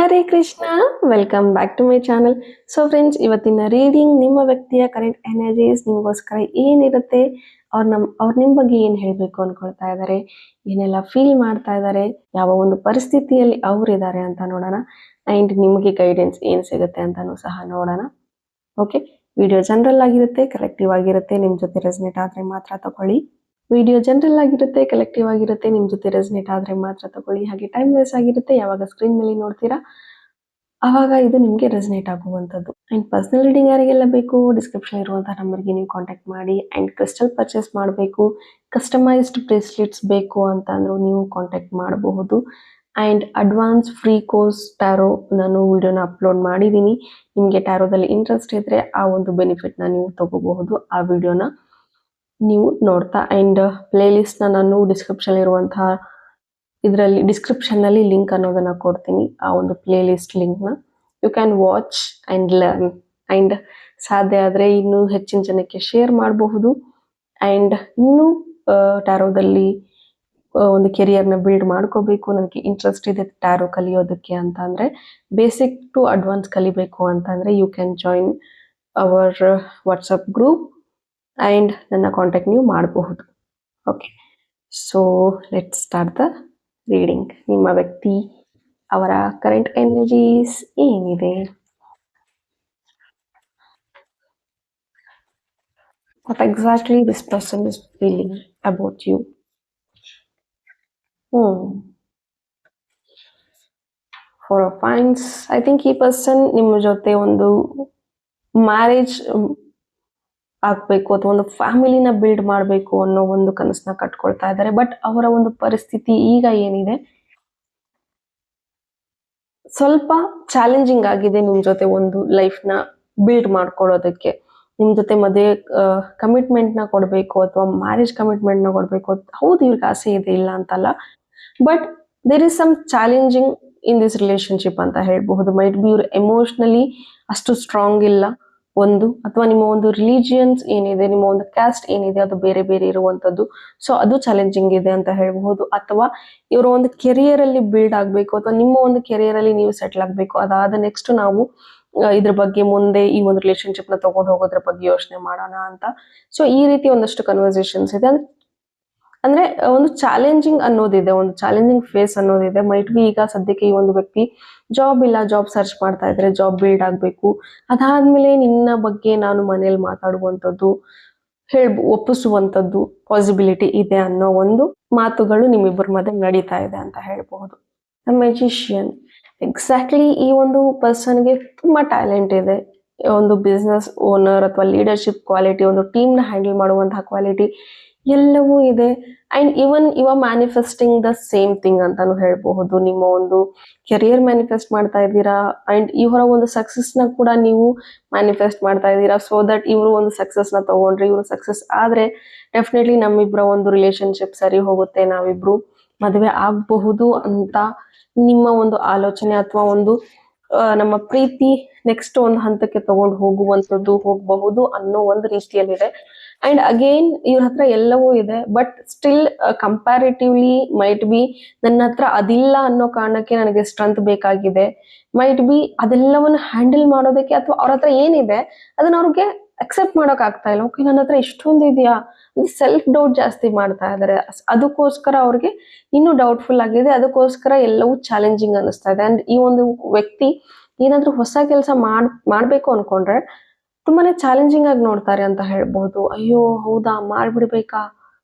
Hare Krishna, welcome back to my channel. So friends, ಇವತ್ತಿನ reading ನಿಮ್ಮ ವ್ಯಕ್ತಿಯ ಕರೆಂಟ್ ಎನರ್ಜೀಸ್ ನಿಮಗೋಸ್ಕರ ಏನಿರುತ್ತೆ, ಅವ್ರು ನಿಮ್ಮ ಬಗ್ಗೆ ಏನು ಹೇಳಬೇಕು ಅನ್ಕೊಳ್ತಾ ಇದ್ದಾರೆ, ಏನೆಲ್ಲ ಫೀಲ್ ಮಾಡ್ತಾ ಇದ್ದಾರೆ, ಯಾವ ಒಂದು ಪರಿಸ್ಥಿತಿಯಲ್ಲಿ ಅವರಿದ್ದಾರೆ ಅಂತ ನೋಡೋಣ. ಆ್ಯಂಡ್ ನಿಮಗೆ ಗೈಡೆನ್ಸ್ ಏನು ಸಿಗುತ್ತೆ ಅಂತಲೂ ಸಹ ನೋಡೋಣ. ಓಕೆ, ವಿಡಿಯೋ ಜನರಲ್ ಆಗಿರುತ್ತೆ, ಕಲೆಕ್ಟಿವ್ ಆಗಿರುತ್ತೆ. ನಿಮ್ಮ ಜೊತೆ ರೆಸನೇಟ್ ಆದರೆ ಮಾತ್ರ ತಗೊಳ್ಳಿ. ವಿಡಿಯೋ ಜನರಲ್ ಆಗಿರುತ್ತೆ, ಕಲೆಕ್ಟಿವ್ ಆಗಿರುತ್ತೆ. ನಿಮ್ಮ ಜೊತೆ ರೆಸನೇಟ್ ಆದರೆ ಮಾತ್ರ ತಗೊಳ್ಳಿ. ಹಾಗೆ ಟೈಮ್ ವೇಸ್ಟ್ ಆಗಿರುತ್ತೆ. ಯಾವಾಗ ಸ್ಕ್ರೀನ್ ಮೇಲೆ ನೋಡ್ತೀರಾ ಆವಾಗ ಇದು ನಿಮಗೆ ರೆಸನೇಟ್ ಆಗುವಂಥದ್ದು. ಆ್ಯಂಡ್ ಪರ್ಸನಲ್ ರೀಡಿಂಗ್ ಯಾರಿಗೆಲ್ಲ ಬೇಕು, ಡಿಸ್ಕ್ರಿಪ್ಷನ್ ಇರುವಂಥ ನಂಬರ್ಗೆ ನೀವು ಕಾಂಟ್ಯಾಕ್ಟ್ ಮಾಡಿ. ಆ್ಯಂಡ್ ಕ್ರಿಸ್ಟಲ್ ಪರ್ಚೇಸ್ ಮಾಡಬೇಕು, ಕಸ್ಟಮೈಸ್ಡ್ ಬ್ರೇಸ್ಲೆಟ್ಸ್ ಬೇಕು ಅಂತ ಅಂದರೂ ನೀವು ಕಾಂಟ್ಯಾಕ್ಟ್ ಮಾಡಬಹುದು. And advance free course tarot ನಾನು ವಿಡಿಯೋನ ಅಪ್ಲೋಡ್ ಮಾಡಿದ್ದೀನಿ. ನಿಮಗೆ ಟ್ಯಾರೋದಲ್ಲಿ ಇಂಟ್ರೆಸ್ಟ್ ಇದ್ದರೆ ಆ ಒಂದು ಬೆನಿಫಿಟ್ನ ನೀವು ತಗೋಬಹುದು. ಆ ವಿಡಿಯೋನ ನೀವು ನೋಡ್ತಾ. ಆ್ಯಂಡ್ ಪ್ಲೇ ಲಿಸ್ಟ್ನ ನಾನು ಡಿಸ್ಕ್ರಿಪ್ಷನ್ ಇರುವಂತಹ ಇದರಲ್ಲಿ ಡಿಸ್ಕ್ರಿಪ್ಷನ್ನಲ್ಲಿ ಲಿಂಕ್ ಅನ್ನೋದನ್ನು ಕೊಡ್ತೀನಿ. ಆ ಒಂದು ಪ್ಲೇ ಲಿಸ್ಟ್ ಲಿಂಕ್ನ you can watch and learn. And ಸಾಧ್ಯ ಆದರೆ ಇನ್ನೂ ಹೆಚ್ಚಿನ ಜನಕ್ಕೆ ಶೇರ್ ಮಾಡಬಹುದು. ಆ್ಯಂಡ್ ಇನ್ನೂ ಟ್ಯಾರೋದಲ್ಲಿ ಒಂದು ಕೆರಿಯರ್ನ ಬಿಲ್ಡ್ ಮಾಡ್ಕೋಬೇಕು, ನನಗೆ ಇಂಟ್ರೆಸ್ಟ್ ಇದೆ ಟ್ಯಾರೋ ಕಲಿಯೋದಕ್ಕೆ ಅಂತ ಅಂದರೆ, ಬೇಸಿಕ್ ಟು ಅಡ್ವಾನ್ಸ್ ಕಲಿಬೇಕು ಅಂತಂದರೆ you can join our WhatsApp group. And ನನ್ನ ಕಾಂಟ್ಯಾಕ್ಟ್ ನೀವು ಮಾಡಬಹುದು. Okay, so let's start the reading. ನಿಮ್ಮ ವ್ಯಕ್ತಿ ಅವರ ಕರೆಂಟ್ ಎನರ್ಜೀಸ್ ಏನಿದೆ? What exactly this person is feeling about you? For a fines, I think ಈ ಪರ್ಸನ್ ನಿಮ್ಮ ಜೊತೆ ಒಂದು ಮ್ಯಾರೇಜ್ ಆಗಬೇಕು ಅಥವಾ ಒಂದು ಫ್ಯಾಮಿಲಿನ ಬಿಲ್ಡ್ ಮಾಡಬೇಕು ಅನ್ನೋ ಒಂದು ಕನಸನ್ನ ಕಟ್ಕೊಳ್ತಾ ಇದ್ದಾರೆ. ಬಟ್ ಅವರ ಒಂದು ಪರಿಸ್ಥಿತಿ ಈಗ ಏನಿದೆ, ಸ್ವಲ್ಪ ಚಾಲೆಂಜಿಂಗ್ ಆಗಿದೆ ನಿಮ್ಮ ಜೊತೆ ಒಂದು ಲೈಫ್ನ ಬಿಲ್ಡ್ ಮಾಡ್ಕೊಳ್ಳೋದಕ್ಕೆ. ನಿಮ್ಮ ಜೊತೆ ಮದುವೆ ಕಮಿಟ್ಮೆಂಟ್ನ ಕೊಡಬೇಕು ಅಥವಾ ಮ್ಯಾರೇಜ್ ಕಮಿಟ್ಮೆಂಟ್ನ ಕೊಡಬೇಕು. ಹೌದು, ಇವ್ರಿಗೆ ಆಸೆ ಇದೆ, ಇಲ್ಲ ಅಂತಲ್ಲ. But there is some challenging in this relationship ಅಂತ ಹೇಳ್ಬಹುದು. ಮೈಟ್ ಬಿ ಇವ್ರು ಎಮೋಷ್ನಲಿ ಅಷ್ಟು ಸ್ಟ್ರಾಂಗ್ ಇಲ್ಲ ಒಂದು, ಅಥವಾ ನಿಮ್ಮ ಒಂದು ರಿಲಿಜಿಯನ್ಸ್ ಏನಿದೆ, ನಿಮ್ಮ ಒಂದು ಕ್ಯಾಸ್ಟ್ ಏನಿದೆ ಅದು ಬೇರೆ ಬೇರೆ ಇರುವಂಥದ್ದು. ಸೊ ಅದು ಚಾಲೆಂಜಿಂಗ್ ಇದೆ ಅಂತ ಹೇಳ್ಬಹುದು. ಅಥವಾ ಇವರ ಒಂದು ಕೆರಿಯರ್ ಅಲ್ಲಿ ಬಿಲ್ಡ್ ಆಗಬೇಕು, ಅಥವಾ ನಿಮ್ಮ ಒಂದು ಕೆರಿಯರ್ ಅಲ್ಲಿ ನೀವು ಸೆಟ್ಲ್ ಆಗಬೇಕು. ಅದಾದ ನೆಕ್ಸ್ಟ್ ನಾವು ಇದ್ರ ಬಗ್ಗೆ ಮುಂದೆ ಈ ಒಂದು ರಿಲೇಶನ್ಶಿಪ್ ನ ತಗೊಂಡು ಹೋಗೋದ್ರ ಬಗ್ಗೆ ಯೋಚನೆ ಮಾಡೋಣ ಅಂತ. ಸೊ ಈ ರೀತಿ ಒಂದಷ್ಟು ಕನ್ವರ್ಸೇಷನ್ಸ್ ಇದೆ. ಅಂದ್ರೆ ಒಂದು ಚಾಲೆಂಜಿಂಗ್ ಅನ್ನೋದಿದೆ, ಒಂದು ಚಾಲೆಂಜಿಂಗ್ ಫೇಸ್ ಅನ್ನೋದಿದೆ. ಮೈಟ್ ಬಿ ಈಗ ಸದ್ಯಕ್ಕೆ ಈ ಒಂದು ವ್ಯಕ್ತಿ ಜಾಬ್ ಇಲ್ಲ, ಜಾಬ್ ಸರ್ಚ್ ಮಾಡ್ತಾ ಇದ್ರೆ, ಜಾಬ್ ಬಿಲ್ಡ್ ಆಗಬೇಕು. ಅದಾದ್ಮೇಲೆ ನಿನ್ನ ಬಗ್ಗೆ ನಾನು ಮನೇಲಿ ಮಾತಾಡುವಂಥದ್ದು, ಒಪ್ಪಿಸುವಂಥದ್ದು ಪಾಸಿಬಿಲಿಟಿ ಇದೆ ಅನ್ನೋ ಒಂದು ಮಾತುಗಳು ನಿಮ್ಮಿಬ್ಬರ ಮಧ್ಯೆ ನಡೀತಾ ಇದೆ ಅಂತ ಹೇಳ್ಬಹುದು. ದ ಮ್ಯಾಜಿಷಿಯನ್, ಎಕ್ಸಾಕ್ಟ್ಲಿ ಈ ಒಂದು ಪರ್ಸನ್ಗೆ ತುಂಬಾ ಟ್ಯಾಲೆಂಟ್ ಇದೆ. ಒಂದು ಬಿಸ್ನೆಸ್ ಓನರ್ ಅಥವಾ ಲೀಡರ್ಶಿಪ್ ಕ್ವಾಲಿಟಿ, ಒಂದು ಟೀಮ್ನ ಹ್ಯಾಂಡಲ್ ಮಾಡುವಂತಹ ಕ್ವಾಲಿಟಿ ಎಲ್ಲವೂ ಇದೆ. And even manifesting the same thing ಅಂತಾನು ಹೇಳ್ಬಹುದು. ನಿಮ್ಮ ಒಂದು ಕೆರಿಯರ್ ಮ್ಯಾನಿಫೆಸ್ಟ್ ಮಾಡ್ತಾ ಇದ್ದೀರಾ, ಅಂಡ್ ಇವರ ಒಂದು ಸಕ್ಸಸ್ ನ ಕೂಡ ನೀವು ಮ್ಯಾನಿಫೆಸ್ಟ್ ಮಾಡ್ತಾ ಇದ್ದೀರಾ. ಸೊ ದಟ್ ಇವರು ಒಂದು ಸಕ್ಸಸ್ ನ ತಗೊಂಡ್ರೆ, ಇವರು ಸಕ್ಸಸ್ ಆದ್ರೆ ಡೆಫಿನೆಟ್ಲಿ ನಮ್ಮಿಬ್ಬರ ಒಂದು ರಿಲೇಶನ್ಶಿಪ್ ಸರಿ ಹೋಗುತ್ತೆ, ನಾವಿಬ್ರು ಮದುವೆ ಆಗಬಹುದು ಅಂತ ನಿಮ್ಮ ಒಂದು ಆಲೋಚನೆ, ಅಥವಾ ಒಂದು ನಮ್ಮ ಪ್ರೀತಿ ನೆಕ್ಸ್ಟ್ ಒಂದು ಹಂತಕ್ಕೆ ತಗೊಂಡು ಹೋಗಬಹುದು ಅನ್ನೋ ಒಂದು ರೀತಿಯಲ್ಲಿದೆ. ಅಂಡ್ ಅಗೇನ್ ಇವ್ರ ಹತ್ರ ಎಲ್ಲವೂ ಇದೆ, but still comparatively might be ನನ್ನ ಹತ್ರ ಅದಿಲ್ಲ ಅನ್ನೋ ಕಾರಣಕ್ಕೆ ನನಗೆ ಸ್ಟ್ರೆಂತ್ ಬೇಕಾಗಿದೆ. ಮೈಟ್ ಬಿ ಅದೆಲ್ಲವನ್ನು ಹ್ಯಾಂಡಲ್ ಮಾಡೋದಕ್ಕೆ, ಅಥವಾ ಅವ್ರ ಹತ್ರ ಏನಿದೆ ಅದನ್ನ ಅವ್ರಿಗೆ ಅಕ್ಸೆಪ್ಟ್ ಮಾಡೋಕ್ ಆಗ್ತಾ ಇಲ್ಲ. ಓಕೆ, ನನ್ನ ಹತ್ರ ಇಷ್ಟೊಂದು ಇದೆಯಾ, ಸೆಲ್ಫ್ ಡೌಟ್ ಜಾಸ್ತಿ ಮಾಡ್ತಾ ಇದಾರೆ. ಅದಕ್ಕೋಸ್ಕರ ಅವ್ರಿಗೆ ಇನ್ನೂ ಡೌಟ್ಫುಲ್ ಆಗಿದೆ. ಅದಕ್ಕೋಸ್ಕರ ಎಲ್ಲವೂ ಚಾಲೆಂಜಿಂಗ್ ಅನಿಸ್ತಾ ಇದೆ. ಅಂಡ್ ಈ ಒಂದು ವ್ಯಕ್ತಿ ಏನಾದ್ರೂ ಹೊಸ ಕೆಲಸ ಮಾಡ್ಬೇಕು ಅನ್ಕೊಂಡ್ರೆ ತುಂಬಾನೇ ಚಾಲೆಂಜಿಂಗ್ ಆಗಿ ನೋಡ್ತಾರೆ ಅಂತ ಹೇಳ್ಬಹುದು. ಅಯ್ಯೋ ಹೌದಾ, ಮಾಡ್ಬಿಡ್ಬೇಕಾ,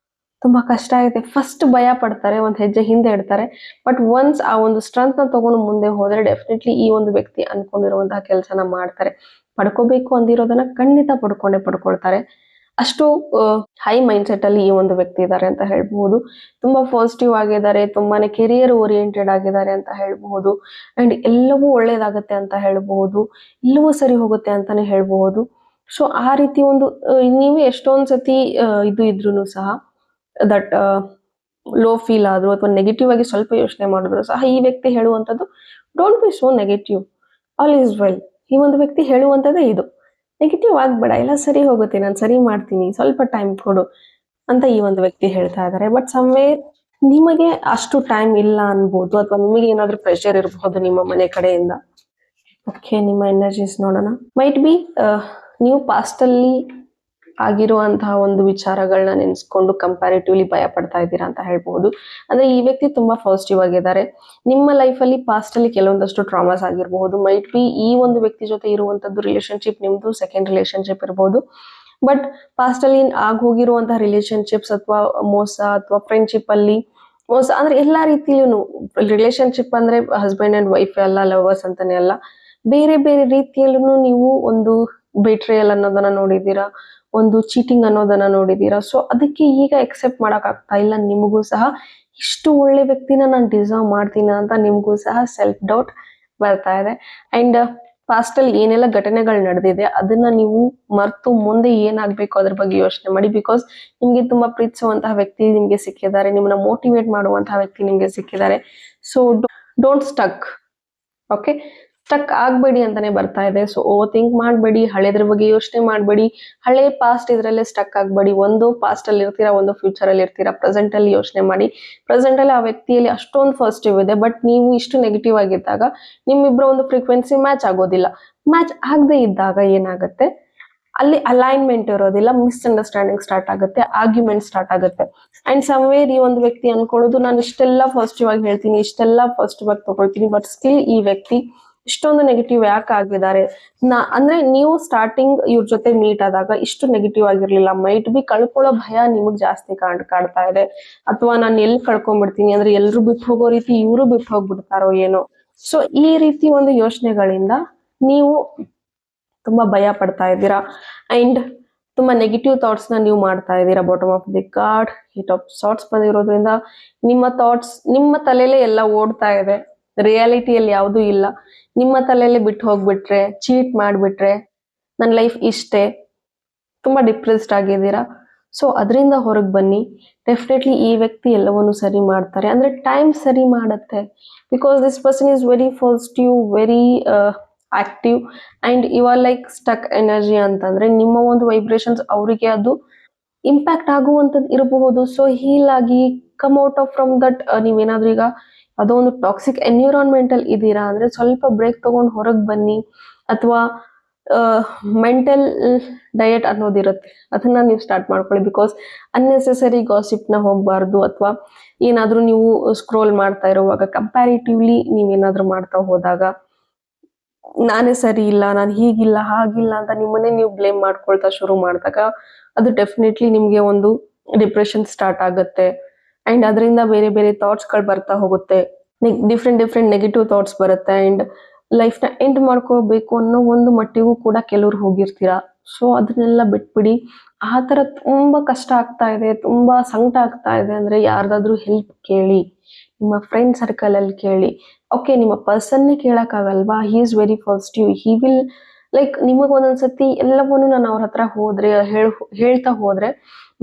ತುಂಬಾ ಕಷ್ಟ ಇದೆ, ಫಸ್ಟ್ ಭಯ ಪಡ್ತಾರೆ, ಒಂದ್ ಹೆಜ್ಜೆ ಹಿಂದೆ ಇಡ್ತಾರೆ. ಬಟ್ ಒನ್ಸ್ ಆ ಒಂದು ಸ್ಟ್ರೆಂತ್ ನ ತಗೊಂಡು ಮುಂದೆ ಹೋದ್ರೆ ಡೆಫಿನೆಟ್ಲಿ ಈ ಒಂದು ವ್ಯಕ್ತಿ ಅನ್ಕೊಂಡಿರುವಂತಹ ಕೆಲಸನ ಮಾಡ್ತಾರೆ. ಪಡ್ಕೋಬೇಕು ಅಂದಿರೋದನ್ನ ಖಂಡಿತ ಪಡ್ಕೊಳ್ತಾರೆ. ಅಷ್ಟು ಹೈ ಮೈಂಡ್ ಸೆಟ್ ಅಲ್ಲಿ ಈ ಒಂದು ವ್ಯಕ್ತಿ ಇದ್ದಾರೆ ಅಂತ ಹೇಳ್ಬಹುದು. ತುಂಬಾ ಪಾಸಿಟಿವ್ ಆಗಿದ್ದಾರೆ, ತುಂಬಾನೇ ಕೆರಿಯರ್ ಓರಿಯೆಂಟೆಡ್ ಆಗಿದ್ದಾರೆ ಅಂತ ಹೇಳ್ಬಹುದು. ಅಂಡ್ ಎಲ್ಲವೂ ಒಳ್ಳೇದಾಗತ್ತೆ ಅಂತ ಹೇಳ್ಬಹುದು, ಎಲ್ಲವೂ ಸರಿ ಹೋಗುತ್ತೆ ಅಂತಾನೆ ಹೇಳ್ಬಹುದು. ಸೊ ಆ ರೀತಿ ಒಂದು ನೀವು ಎಷ್ಟೊಂದ್ ಸತಿ ಇದು ಇದ್ರೂ ಸಹ, ದಟ್ ಲೋ ಫೀಲ್ ಆದ್ರು ಅಥವಾ ನೆಗೆಟಿವ್ ಆಗಿ ಸ್ವಲ್ಪ ಯೋಚನೆ ಮಾಡಿದ್ರು ಸಹ, ಈ ವ್ಯಕ್ತಿ ಹೇಳುವಂಥದ್ದು don't be so negative, all is well. ಈ ಒಂದು ವ್ಯಕ್ತಿ ಹೇಳುವಂಥದ್ದೇ ಇದು, ನೆಗೆಟಿವ್ ಆಗ್ಬೇಡ, ಎಲ್ಲ ಸರಿ ಹೋಗುತ್ತೆ, ನಾನು ಸರಿ ಮಾಡ್ತೀನಿ, ಸ್ವಲ್ಪ ಟೈಮ್ ಕೊಡು ಅಂತ ಈ ಒಂದು ವ್ಯಕ್ತಿ ಹೇಳ್ತಾ ಇದ್ದಾರೆ. ಬಟ್ ಸಮ್ವೇರ್ ನಿಮಗೆ ಅಷ್ಟು ಟೈಮ್ ಇಲ್ಲ ಅನ್ಬೋದು, ಅಥವಾ ನಿಮಗೆ ಏನಾದ್ರೂ ಪ್ರೆಷರ್ ಇರಬಹುದು ನಿಮ್ಮ ಮನೆ ಕಡೆಯಿಂದ. ಓಕೆ, ನಿಮ್ಮ ಎನರ್ಜೀಸ್ ನೋಡೋಣ. ಮೈಟ್ ಬಿ ನೀವು ಪಾಸ್ಟ್ ಅಲ್ಲಿ ಆಗಿರುವಂತಹ ಒಂದು ವಿಚಾರಗಳನ್ನ ನೆನೆಸ್ಕೊಂಡು ಕಂಪ್ಯಾರಿಟಿವ್ಲಿ ಭಯ ಪಡ್ತಾ ಇದ್ದೀರಾ ಅಂತ ಹೇಳ್ಬಹುದು. ಅಂದ್ರೆ ಈ ವ್ಯಕ್ತಿ ತುಂಬಾ ಪಾಸಿಟಿವ್ ಆಗಿದ್ದಾರೆ. ನಿಮ್ಮ ಲೈಫ್ ಅಲ್ಲಿ ಪಾಸ್ಟ್ ಅಲ್ಲಿ ಕೆಲವೊಂದಷ್ಟು ಟ್ರಾಮಾಸ್ ಆಗಿರಬಹುದು. ಮೈಟ್ ಬಿ ಈ ಒಂದು ವ್ಯಕ್ತಿ ಜೊತೆ ಇರುವಂತದ್ದು ರಿಲೇಶನ್ಶಿಪ್ ನಿಮ್ದು ಸೆಕೆಂಡ್ ರಿಲೇಶನ್ಶಿಪ್ ಇರಬಹುದು. ಬಟ್ ಪಾಸ್ಟ್ ಅಲ್ಲಿ ಹೋಗಿರುವಂತಹ ರಿಲೇಶನ್ಶಿಪ್ಸ್ ಅಥವಾ ಮೋಸ ಅಥವಾ ಫ್ರೆಂಡ್ಶಿಪ್ ಅಲ್ಲಿ ಮೋಸ, ಅಂದ್ರೆ ಎಲ್ಲಾ ರೀತಿಯಲ್ಲೂ ರಿಲೇಶನ್ಶಿಪ್ ಅಂದ್ರೆ ಹಸ್ಬೆಂಡ್ ಅಂಡ್ ವೈಫ್ ಅಲ್ಲ, ಲವರ್ಸ್ ಅಂತಾನೆ ಅಲ್ಲ, ಬೇರೆ ಬೇರೆ ರೀತಿಯಲ್ಲೂ ನೀವು ಒಂದು ಬೇಟ್ರಿಯಲ್ ಅನ್ನೋದನ್ನ ನೋಡಿದೀರಾ, ಒಂದು ಚೀಟಿಂಗ್ ಅನ್ನೋದನ್ನ ನೋಡಿದೀರಾ. ಸೊ ಅದಕ್ಕೆ ಈಗ ಎಕ್ಸೆಪ್ಟ್ ಮಾಡಕ್ ಆಗ್ತಾ ಇಲ್ಲ ನಿಮಗೂ ಸಹ. ಇಷ್ಟು ಒಳ್ಳೆ ವ್ಯಕ್ತಿನ ನಾನು ಡಿಸರ್ವ್ ಮಾಡ್ತೀನಿ ಅಂತ ನಿಮ್ಗೂ ಸಹ ಸೆಲ್ಫ್ ಡೌಟ್ ಬರ್ತಾ ಇದೆ. ಅಂಡ್ ಪಾಸ್ಟ್ ಅಲ್ಲಿ ಏನೆಲ್ಲ ಘಟನೆಗಳು ನಡೆದಿದೆ ಅದನ್ನ ನೀವು ಮರ್ತು ಮುಂದೆ ಏನಾಗ್ಬೇಕು ಅದ್ರ ಬಗ್ಗೆ ಯೋಚನೆ ಮಾಡಿ. ಬಿಕಾಸ್ ನಿಮ್ಗೆ ತುಂಬಾ ಪ್ರೀತಿಸುವಂತಹ ವ್ಯಕ್ತಿ ನಿಮ್ಗೆ ಸಿಕ್ಕಿದ್ದಾರೆ, ನಿಮ್ಮನ್ನ ಮೋಟಿವೇಟ್ ಮಾಡುವಂತಹ ವ್ಯಕ್ತಿ ನಿಮ್ಗೆ ಸಿಕ್ಕಿದ್ದಾರೆ. So don't stuck. Okay, stuck ಆಗ್ಬೇಡಿ ಅಂತಾನೆ ಬರ್ತಾ ಇದೆ. ಸೊ ಓವರ್ ಥಿಂಕ್ ಮಾಡಬೇಡಿ, ಹಳೆದ್ರ ಬಗ್ಗೆ ಯೋಚನೆ ಮಾಡಬೇಡಿ, ಹಳೆ ಪಾಸ್ಟ್ ಇದ್ರಲ್ಲೇ ಸ್ಟಕ್ ಆಗ್ಬೇಡಿ. ಒಂದು ಪಾಸ್ಟ್ ಅಲ್ಲಿ ಇರ್ತೀರಾ, ಒಂದು ಫ್ಯೂಚರ್ ಅಲ್ಲಿ ಇರ್ತೀರಾ. ಪ್ರೆಸೆಂಟ್ ಅಲ್ಲಿ ಯೋಚನೆ ಮಾಡಿ. ಪ್ರೆಸೆಂಟ್ ಅಲ್ಲಿ ಆ ವ್ಯಕ್ತಿಯಲ್ಲಿ ಅಷ್ಟೊಂದು ಪಾಸಿಟಿವ್ ಇದೆ, ಬಟ್ ನೀವು ಇಷ್ಟು ನೆಗೆಟಿವ್ ಆಗಿದ್ದಾಗ ನಿಮ್ಮಿಬ್ಬರ ಒಂದು ಫ್ರೀಕ್ವೆನ್ಸಿ ಮ್ಯಾಚ್ ಆಗೋದಿಲ್ಲ. ಮ್ಯಾಚ್ ಆಗದೆ ಇದ್ದಾಗ ಏನಾಗುತ್ತೆ, ಅಲ್ಲಿ ಅಲೈನ್ಮೆಂಟ್ ಇರೋದಿಲ್ಲ, ಮಿಸ್ಅಂಡರ್ಸ್ಟ್ಯಾಂಡಿಂಗ್ ಸ್ಟಾರ್ಟ್ ಆಗುತ್ತೆ, ಆರ್ಗ್ಯುಮೆಂಟ್ ಸ್ಟಾರ್ಟ್ ಆಗುತ್ತೆ. ಅಂಡ್ ಸಮ್ವೇರ್ ಈ ಒಂದು ವ್ಯಕ್ತಿ ಅನ್ಕೊಳ್ಳೋದು, ನಾನು ಇಷ್ಟೆಲ್ಲ ಪಾಸಿಟಿವ್ ಆಗಿ ಹೇಳ್ತೀನಿ, ಇಷ್ಟೆಲ್ಲ ಪಾಸಿಟಿವ್ ಆಗಿ ತಗೊಳ್ತೀನಿ, ಬಟ್ ಸ್ಟಿಲ್ ಈ ವ್ಯಕ್ತಿ ಇಷ್ಟೊಂದು ನೆಗೆಟಿವ್ ಯಾಕೆ ಆಗಿದ್ದಾರೆ. ಅಂದ್ರೆ ನೀವು ಸ್ಟಾರ್ಟಿಂಗ್ ಇವ್ರ ಜೊತೆ ಮೀಟ್ ಆದಾಗ ಇಷ್ಟು ನೆಗೆಟಿವ್ ಆಗಿರ್ಲಿಲ್ಲ. ಮೈಟ್ ಬಿ ಕಳ್ಕೊಳ್ಳೋ ಭಯ ನಿಮಗ್ ಜಾಸ್ತಿ ಕಾಡ್ತಾ ಇದೆ, ಅಥವಾ ನಾನು ಎಲ್ಲಿ ಕಳ್ಕೊಂಡ್ಬಿಡ್ತೀನಿ, ಅಂದ್ರೆ ಎಲ್ರು ಬಿಟ್ಟು ಹೋಗೋ ರೀತಿ ಇವರು ಬಿಟ್ಟು ಹೋಗ್ಬಿಡ್ತಾರೋ ಏನೋ. ಸೊ ಈ ರೀತಿ ಒಂದು ಯೋಚನೆಗಳಿಂದ ನೀವು ತುಂಬಾ ಭಯ ಪಡ್ತಾ ಇದ್ದೀರಾ. ಅಂಡ್ ತುಂಬಾ ನೆಗೆಟಿವ್ ಥಾಟ್ಸ್ ನ ನೀವು ಮಾಡ್ತಾ ಇದ್ದೀರಾ. Bottom of the card hit of swords ಬಂದಿರೋದ್ರಿಂದ ನಿಮ್ಮ ಥಾಟ್ಸ್ ನಿಮ್ಮ ತಲೆಯಲ್ಲೇ ಎಲ್ಲ ಓಡ್ತಾ ಇದೆ. ರಿಯಾಲಿಟಿಯಲ್ಲಿ ಯಾವುದೂ ಇಲ್ಲ. ನಿಮ್ಮ ತಲೆಯಲ್ಲೇ ಬಿಟ್ಟು ಹೋಗ್ಬಿಟ್ರೆ, ಚೀಟ್ ಮಾಡ್ಬಿಟ್ರೆ ನನ್ನ ಲೈಫ್ ಇಷ್ಟೇ, ತುಂಬಾ ಡಿಪ್ರೆಸ್ಡ್ ಆಗಿದ್ದೀರಾ. ಸೊ ಅದರಿಂದ ಹೊರಗೆ ಬನ್ನಿ. ಡೆಫಿನೆಟ್ಲಿ ಈ ವ್ಯಕ್ತಿ ಎಲ್ಲವನ್ನು ಸರಿ ಮಾಡ್ತಾರೆ, ಅಂದ್ರೆ ಟೈಮ್ ಸರಿ ಮಾಡುತ್ತೆ. Because this person is very positive, very active, and you are like stuck energy ಅಂತಂದ್ರೆ ನಿಮ್ಮ ಒಂದು ವೈಬ್ರೇಷನ್ಸ್ ಅವರಿಗೆ ಅದು ಇಂಪ್ಯಾಕ್ಟ್ ಆಗುವಂಥದ್ದು ಇರಬಹುದು. ಸೊ ಹೀಲ್ ಆಗಿ come out of from that. ನೀವೇನಾದ್ರೂ ಈಗ ಅದೋ ಒಂದು ಟಾಕ್ಸಿಕ್ ಎನ್ವಿರಾನ್ಮೆಂಟ್ ಅಲ್ಲಿ ಇದ್ದೀರಾ ಅಂದ್ರೆ ಸ್ವಲ್ಪ ಬ್ರೇಕ್ ತಗೊಂಡು ಹೊರಗೆ ಬನ್ನಿ. ಅಥವಾ ಮೆಂಟಲ್ ಡಯಟ್ ಅನ್ನೋದಿರುತ್ತೆ, ಅದನ್ನ ನೀವು ಸ್ಟಾರ್ಟ್ ಮಾಡ್ಕೊಳ್ಳಿ. ಬಿಕಾಸ್ ಅನ್ನೆಸೆಸರಿ ಗಾಸಿಪ್ ನ ಹೋಗ್ಬಾರ್ದು. ಅಥವಾ ಏನಾದ್ರೂ ನೀವು ಸ್ಕ್ರೋಲ್ ಮಾಡ್ತಾ ಇರುವಾಗ ಕಂಪ್ಯಾರಿಟಿವ್ಲಿ ನೀವೇನಾದ್ರೂ ಮಾಡ್ತಾ ಹೋದಾಗ, ನಾನೇ ಸರಿ ಇಲ್ಲ, ನಾನು ಹೀಗಿಲ್ಲ ಹಾಗಿಲ್ಲ ಅಂತ ನಿಮ್ಮನ್ನೇ ನೀವು ಬ್ಲೇಮ್ ಮಾಡ್ಕೊಳ್ತಾ ಶುರು ಮಾಡಿದಾಗ ಅದು ಡೆಫಿನೆಟ್ಲಿ ನಿಮ್ಗೆ ಒಂದು ಡಿಪ್ರೆಷನ್ ಸ್ಟಾರ್ಟ್ ಆಗುತ್ತೆ. ಅಂಡ್ ಅದರಿಂದ ಬೇರೆ ಬೇರೆ ಥಾಟ್ಸ್ ಗಳು ಬರ್ತಾ ಹೋಗುತ್ತೆ, ಡಿಫ್ರೆಂಟ್ ನೆಗೆಟಿವ್ ಥಾಟ್ಸ್ ಬರುತ್ತೆ. ಅಂಡ್ ಲೈಫ್ ನ ಎಂಡ್ ಮಾಡ್ಕೋಬೇಕು ಅನ್ನೋ ಒಂದು ಮಟ್ಟಿಗೂ ಕೂಡ ಕೆಲವ್ರು ಹೋಗಿರ್ತೀರಾ. ಸೊ ಅದನ್ನೆಲ್ಲ ಬಿಟ್ಬಿಡಿ. ಆ ತರ ತುಂಬಾ ಕಷ್ಟ ಆಗ್ತಾ ಇದೆ, ತುಂಬಾ ಸಂಕಟ ಆಗ್ತಾ ಇದೆ ಅಂದ್ರೆ ಯಾರ್ದಾದ್ರೂ ಹೆಲ್ಪ್ ಕೇಳಿ, ನಿಮ್ಮ ಫ್ರೆಂಡ್ ಸರ್ಕಲ್ ಅಲ್ಲಿ ಕೇಳಿ. ಓಕೆ, ನಿಮ್ಮ ಪರ್ಸನ್ನೇ ಕೇಳಕ್ಕಾಗಲ್ವಾ, he is very positive, he will like ನಿಮಗ್ ಒಂದೊಂದ್ಸತಿ ಎಲ್ಲವನ್ನೂ ನಾನು ಅವ್ರ ಹತ್ರ ಹೋದ್ರೆ ಹೇಳ್ತಾ ಹೋದ್ರೆ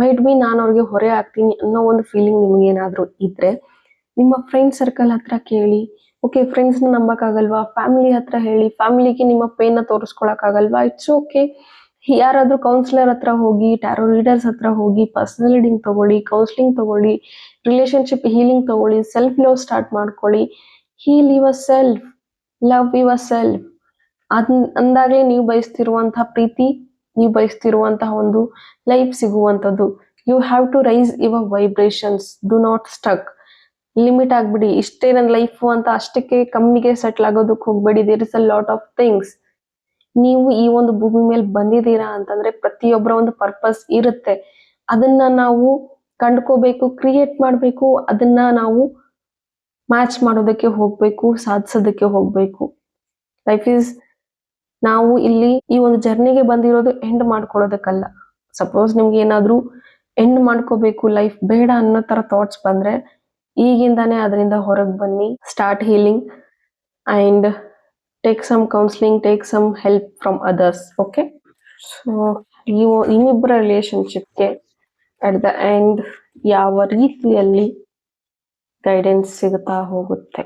ಮೈಟ್ ಬಿ ನಾನು ಅವ್ರಿಗೆ ಹೊರೆ ಆಗ್ತೀನಿ ಅನ್ನೋ ಒಂದು ಫೀಲಿಂಗ್ ನಿಮ್ಗೆ ಏನಾದ್ರೂ ಇದ್ರೆ ನಿಮ್ಮ ಫ್ರೆಂಡ್ ಸರ್ಕಲ್ ಹತ್ರ ಕೇಳಿ. ಓಕೆ, ಫ್ರೆಂಡ್ಸ್ ನ ನಂಬಕ್ಕಾಗಲ್ವಾ, ಫ್ಯಾಮಿಲಿ ಹತ್ರ ಹೇಳಿ. ಫ್ಯಾಮಿಲಿಗೆ ನಿಮ್ಮ ಪೇನ್ ನ ತೋರಿಸ್ಕೊಳಕ್ಕಾಗಲ್ವಾ, ಇಟ್ಸ್ ಓಕೆ. ಯಾರಾದ್ರೂ ಕೌನ್ಸಿಲರ್ ಹತ್ರ ಹೋಗಿ, ಟ್ಯಾರೋ ರೀಡರ್ಸ್ ಹತ್ರ ಹೋಗಿ ಪರ್ಸನಲ್ ರೀಡಿಂಗ್ ತಗೊಳ್ಳಿ, ಕೌನ್ಸಿಲಿಂಗ್ ತಗೊಳ್ಳಿ, ರಿಲೇಶನ್ಶಿಪ್ ಹೀಲಿಂಗ್ ತಗೊಳ್ಳಿ, ಸೆಲ್ಫ್ ಲವ್ ಸ್ಟಾರ್ಟ್ ಮಾಡ್ಕೊಳ್ಳಿ. Heal yourself, love yourself. ಅಂದಾಗ್ಲೇ ನೀವು ಬಯಸ್ತಿರುವಂತಹ ಪ್ರೀತಿ, ನೀವು ಬಯಸ್ತಿರುವಂತಹ ಒಂದು ಲೈಫ್ ಸಿಗುವಂಥದ್ದು. You have to rise your vibrations, do not stuck. Limit ಆಗ್ಬಿಡಿ, ಇಷ್ಟೇ ನನ್ನ ಲೈಫ್ ಅಂತ ಅಷ್ಟಕ್ಕೆ ಕಮ್ಮಿಗೆ ಸೆಟ್ಲ್ ಆಗೋದಕ್ಕೆ ಹೋಗ್ಬೇಡಿ. There is a lot of things. ನೀವು ಈ ಒಂದು ಭೂಮಿ ಮೇಲೆ ಬಂದಿದ್ದೀರಾ ಅಂತಂದ್ರೆ ಪ್ರತಿಯೊಬ್ಬರ ಒಂದು ಪರ್ಪಸ್ ಇರುತ್ತೆ. ಅದನ್ನ ನಾವು ಕಂಡ್ಕೋಬೇಕು, ಕ್ರಿಯೇಟ್ ಮಾಡ್ಬೇಕು, ಅದನ್ನ ನಾವು ಮ್ಯಾಚ್ ಮಾಡೋದಕ್ಕೆ ಹೋಗ್ಬೇಕು, ಸಾಧಿಸೋದಕ್ಕೆ ಹೋಗ್ಬೇಕು. ಲೈಫ್ ಈಸ್, ನಾವು ಇಲ್ಲಿ ಈ ಒಂದು ಜರ್ನಿಗೆ ಬಂದಿರೋದು ಎಂಡ್ ಮಾಡ್ಕೊಳ್ಳೋದಕ್ಕಲ್ಲ. ಸಪೋಸ್ ನಿಮ್ಗೆ ಏನಾದ್ರೂ ಎಂಡ್ ಮಾಡ್ಕೋಬೇಕು, ಲೈಫ್ ಬೇಡ ಅನ್ನೋ ತರ ಥಾಟ್ಸ್ ಬಂದ್ರೆ ಈಗಿಂದಾನೇ ಅದರಿಂದ ಹೊರಗೆ ಬನ್ನಿ. Start healing and take some counselling, take some help from others. Okay, so ನಿಮ್ಮಿಬ್ಬರ ರಿಲೇಶನ್ಶಿಪ್ಗೆ ಅಟ್ ದ ಎಂಡ್ ಯಾವ ರೀತಿಯಲ್ಲಿ ಗೈಡೆನ್ಸ್ ಸಿಗುತ್ತಾ ಹೋಗುತ್ತೆ.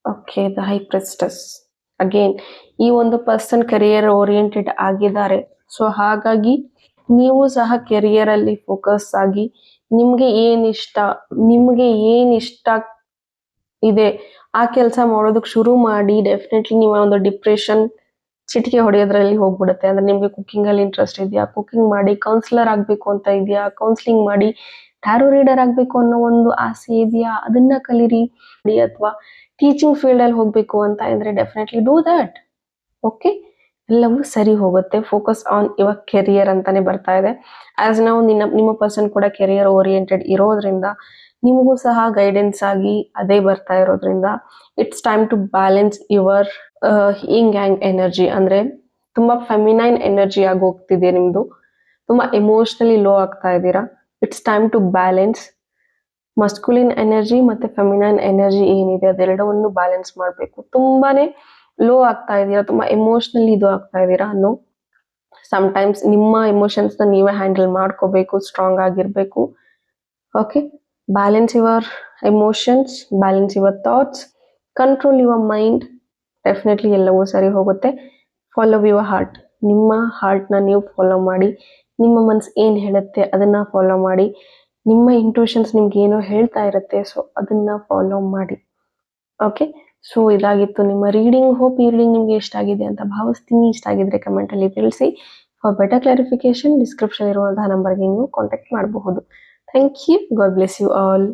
Okay, the high priestess. Again ಈ ಒಂದು ಪರ್ಸನ್ ಕರಿಯರ್ ಓರಿಯೆಂಟೆಡ್ ಆಗಿದ್ದಾರೆ. ಸೊ ಹಾಗಾಗಿ ನೀವು ಸಹ ಕೆರಿಯರ್ ಅಲ್ಲಿ ಫೋಕಸ್ ಆಗಿ ನಿಮ್ಗೆ ಏನ್ ಇಷ್ಟ ಇದೆ ಆ ಕೆಲಸ ಮಾಡೋದಕ್ಕೆ ಶುರು ಮಾಡಿ. ಡೆಫಿನೆಟ್ಲಿ ನಿಮ್ಮ ಒಂದು ಡಿಪ್ರೆಷನ್ ಚಿಟಿಕೆ ಹೊಡೆಯೋದ್ರಲ್ಲಿ ಹೋಗ್ಬಿಡುತ್ತೆ. ಅಂದ್ರೆ ನಿಮ್ಗೆ ಕುಕಿಂಗ್ ಅಲ್ಲಿ ಇಂಟ್ರೆಸ್ಟ್ ಇದೆಯಾ, ಕುಕಿಂಗ್ ಮಾಡಿ. ಕೌನ್ಸಿಲರ್ ಆಗ್ಬೇಕು ಅಂತ ಇದೆಯಾ, ಕೌನ್ಸಿಲಿಂಗ್ ಮಾಡಿ. ಟ್ಯಾರೋ ರೀಡರ್ ಆಗ್ಬೇಕು ಅನ್ನೋ ಒಂದು ಆಸೆ ಇದೆಯಾ, ಅದನ್ನ ಕಲೀರಿ. ಅಥವಾ ಟೀಚಿಂಗ್ ಫೀಲ್ಡ್ ಅಲ್ಲಿ ಹೋಗ್ಬೇಕು ಅಂತ ಇದ್ರೆ ಡೆಫಿನೆಟ್ಲಿ ಡೂ ದಟ್. ಓಕೆ, ಎಲ್ಲವೂ ಸರಿ ಹೋಗುತ್ತೆ. ಫೋಕಸ್ ಆನ್ ಯುವರ್ ಕೆರಿಯರ್ ಅಂತಾನೆ ಬರ್ತಾ ಇದೆ. ಆಸ್ ನಾವು ನಿಮ್ಮ ಪರ್ಸನ್ ಕೂಡ ಕೆರಿಯರ್ ಓರಿಯೆಂಟೆಡ್ ಇರೋದ್ರಿಂದ ನಿಮಗೂ ಸಹ ಗೈಡೆನ್ಸ್ ಆಗಿ ಅದೇ ಬರ್ತಾ ಇರೋದ್ರಿಂದ it's time to balance your yin yang energy. ಅಂದ್ರೆ ತುಂಬಾ ಫೆಮಿನೈನ್ ಎನರ್ಜಿ ಆಗಿ ಹೋಗ್ತಿದೆ ನಿಮ್ದು. ತುಂಬಾ ಎಮೋಷನಲಿ ಲೋ ಆಗ್ತಾ ಇದ್ದೀರಾ. It's time to balance masculine energy ಮತ್ತೆ ಫೆಮಿನೈನ್ ಎನರ್ಜಿ ಏನಿದೆ ಅದೆರಡವನ್ನು ಬ್ಯಾಲೆನ್ಸ್ ಮಾಡಬೇಕು. ತುಂಬಾನೇ ಲೋ ಆಗ್ತಾ ಇದೀರಾ, ತುಂಬಾ ಎಮೋಷನಲಿ ಇದು ಆಗ್ತಾ ಇದೀರಾ ಅನ್ನೋ. ಸಮ್ಟೈಮ್ಸ್ ನಿಮ್ಮ ಎಮೋಷನ್ಸ್ ನ ನೀವೇ ಹ್ಯಾಂಡಲ್ ಮಾಡ್ಕೋಬೇಕು, ಸ್ಟ್ರಾಂಗ್ ಆಗಿರ್ಬೇಕು. Okay, balance your emotions, balance your thoughts, control your mind. Definitely ಎಲ್ಲವೂ ಸರಿ ಹೋಗುತ್ತೆ. Follow your heart. ನಿಮ್ಮ ಹಾರ್ಟ್ನ ನೀವು ಫಾಲೋ ಮಾಡಿ. ನಿಮ್ಮ ಮನ್ಸು ಏನು ಹೇಳುತ್ತೆ ಅದನ್ನ ಫಾಲೋ ಮಾಡಿ. ನಿಮ್ಮ ಇಂಟ್ಯೂಷನ್ಸ್ ನಿಮ್ಗೆ ಏನೋ ಹೇಳ್ತಾ ಇರುತ್ತೆ, ಸೊ ಅದನ್ನ ಫಾಲೋ ಮಾಡಿ. ಓಕೆ, ಸೊ ಇದಾಗಿತ್ತು ನಿಮ್ಮ ರೀಡಿಂಗ್. ಹೋಪ್ ಈ ರೀಡಿಂಗ್ ನಿಮ್ಗೆ ಇಷ್ಟ ಆಗಿದೆ ಅಂತ ಭಾವಿಸ್ತೀನಿ. ಇಷ್ಟ ಆಗಿದ್ರೆ ಕಮೆಂಟ್ ಅಲ್ಲಿ ತಿಳಿಸಿ. ಫಾರ್ ಬೆಟರ್ ಕ್ಲಾರಿಫಿಕೇಶನ್ ಡಿಸ್ಕ್ರಿಪ್ಷನ್ ಇರುವಂತಹ ನಂಬರ್ಗೆ ನೀವು ಕಾಂಟ್ಯಾಕ್ಟ್ ಮಾಡಬಹುದು. Thank you. God bless you all.